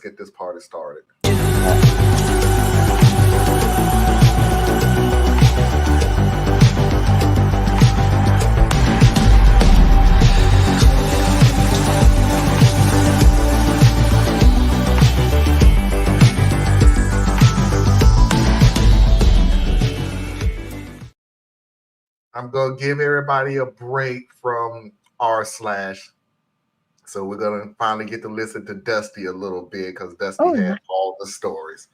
get this party started. I'm going to give everybody a break from r/. So we're going to finally get to listen to Dusty a little bit because Dusty had all the stories.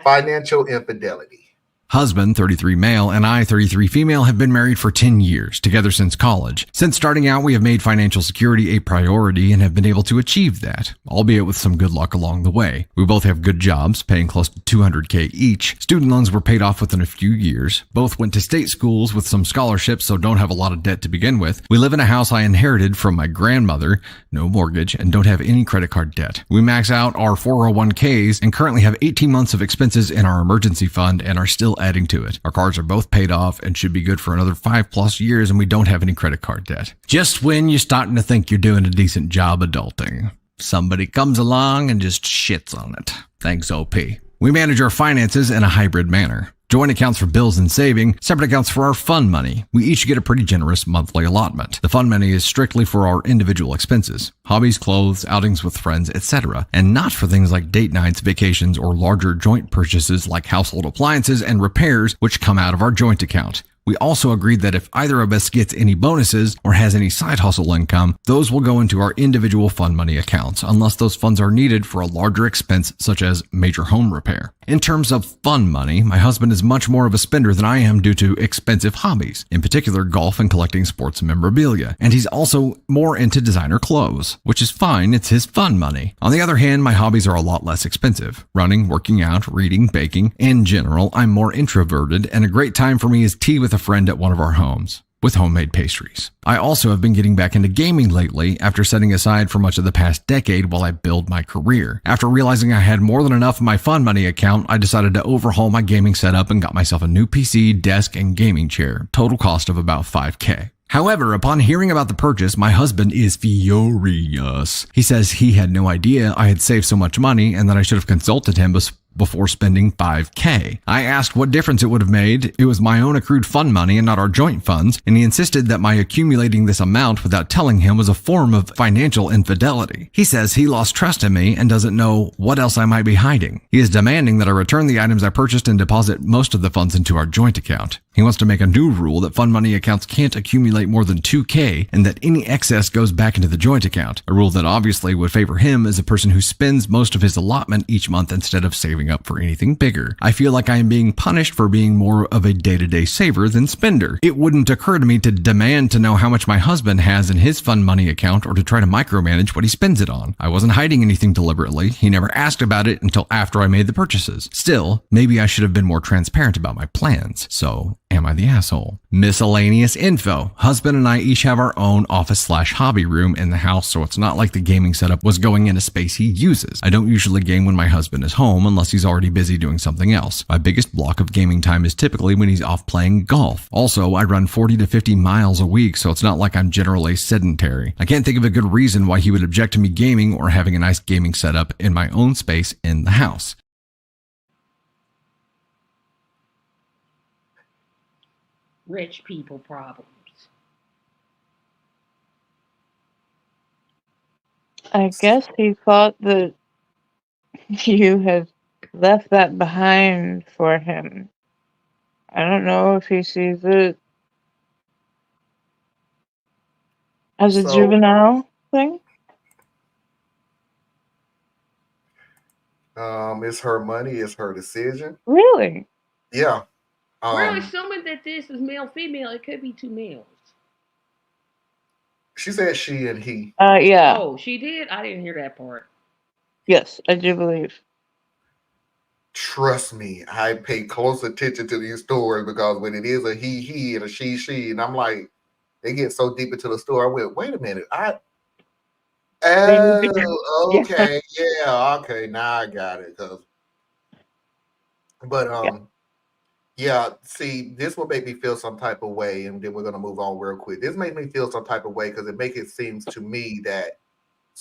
Financial infidelity. Husband, 33 male, and I, 33 female, have been married for 10 years, together since college. Since starting out, we have made financial security a priority and have been able to achieve that, albeit with some good luck along the way. We both have good jobs, paying close to $200K each. Student loans were paid off within a few years. Both went to state schools with some scholarships, so don't have a lot of debt to begin with. We live in a house I inherited from my grandmother, no mortgage, and don't have any credit card debt. We max out our 401ks and currently have 18 months of expenses in our emergency fund and are still adding to it. Our cards are both paid off and should be good for another 5+ years, and we don't have any credit card debt. Just when you're starting to think you're doing a decent job adulting, somebody comes along and just shits on it. Thanks, OP. We manage our finances in a hybrid manner. Joint accounts for bills and saving, separate accounts for our fund money. We each get a pretty generous monthly allotment. The fund money is strictly for our individual expenses, hobbies, clothes, outings with friends, etc., and not for things like date nights, vacations, or larger joint purchases like household appliances and repairs, which come out of our joint account. We also agreed that if either of us gets any bonuses or has any side hustle income, those will go into our individual fund money accounts, unless those funds are needed for a larger expense such as major home repair. In terms of fund money, my husband is much more of a spender than I am due to expensive hobbies, in particular golf and collecting sports memorabilia, and he's also more into designer clothes, which is fine, it's his fun money. On the other hand, my hobbies are a lot less expensive. Running, working out, reading, baking. In general, I'm more introverted, and a great time for me is tea with a friend at one of our homes, with homemade pastries. I also have been getting back into gaming lately after setting aside for much of the past decade while I build my career. After realizing I had more than enough in my fund money account, I decided to overhaul my gaming setup and got myself a new PC, desk, and gaming chair, total cost of about $5K. However, upon hearing about the purchase, my husband is furious. He says he had no idea I had saved so much money and that I should have consulted him before spending $5K. I asked what difference it would have made. It was my own accrued fund money and not our joint funds, and he insisted that my accumulating this amount without telling him was a form of financial infidelity. He says he lost trust in me and doesn't know what else I might be hiding. He is demanding that I return the items I purchased and deposit most of the funds into our joint account. He wants to make a new rule that fund money accounts can't accumulate more than $2K and that any excess goes back into the joint account, a rule that obviously would favor him as a person who spends most of his allotment each month instead of saving up for anything bigger. I feel like I am being punished for being more of a day-to-day saver than spender. It wouldn't occur to me to demand to know how much my husband has in his fund money account or to try to micromanage what he spends it on. I wasn't hiding anything deliberately. He never asked about it until after I made the purchases. Still, maybe I should have been more transparent about my plans. So, am I the asshole? Miscellaneous info. Husband and I each have our own office/hobby room in the house, so it's not like the gaming setup was going in a space he uses. I don't usually game when my husband is home unless he's already busy doing something else. My biggest block of gaming time is typically when he's off playing golf. Also, I run 40 to 50 miles a week, so it's not like I'm generally sedentary. I can't think of a good reason why he would object to me gaming or having a nice gaming setup in my own space in the house. Rich people problems. I guess he thought that you had left that behind for him. I don't know if he sees it as a juvenile thing. It's her money, it's her decision. Really? Yeah. We're assuming that this is male-female. It could be two males. She said she and he. Yeah. Oh, she did? I didn't hear that part. Yes, I do believe. Trust me, I pay close attention to these stories because when it is a he and a she, and I'm like, they get so deep into the story. I went, wait a minute. Okay, yeah, okay, now I got it. Yeah, see, this will make me feel some type of way, and then we're gonna move on real quick. This made me feel some type of way because it makes it seems to me that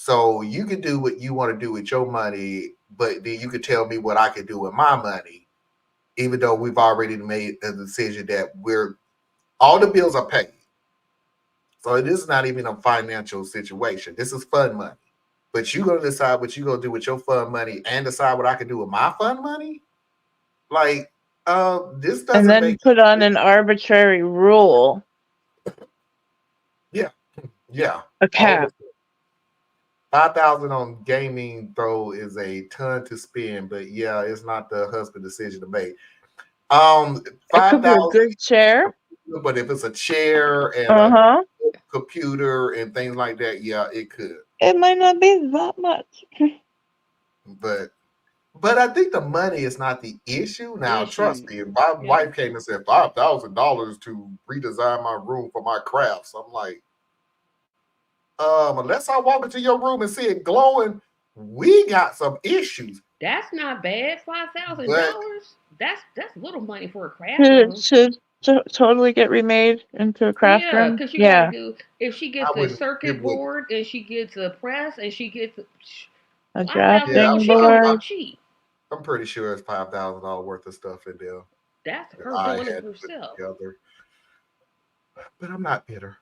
So you can do what you want to do with your money, but then you can tell me what I can do with my money, even though we've already made a decision that all the bills are paid. So this is not even a financial situation. This is fun money. But you're gonna decide what you're gonna do with your fun money and decide what I can do with my fun money? Like, this doesn't And then make put on an arbitrary rule, yeah. a cap. 5,000 on gaming throw is a ton to spend, but yeah, it's not the husband decision to make. It could be a 5,000, good chair. but if it's a chair and Uh-huh. a computer and things like that, yeah, it could. It might not be that much. But I think the money is not the issue. Now, trust me, if my Yeah. wife came and said $5,000 to redesign my room for my crafts, I'm like, unless I walk into your room and see it glowing, we got some issues. That's not bad. $5,000. That's little money for a craft Should room. it should totally get remade into a craft Yeah, room? because you Yeah. gotta do. If she gets I the wouldn't- it circuit wouldn't. board and she gets a press and she gets A $5,000, drafting she can board. walk cheap. I'm pretty sure it's $5,000 worth of stuff in there. That's that her I doing had it to put herself. together. But I'm not bitter.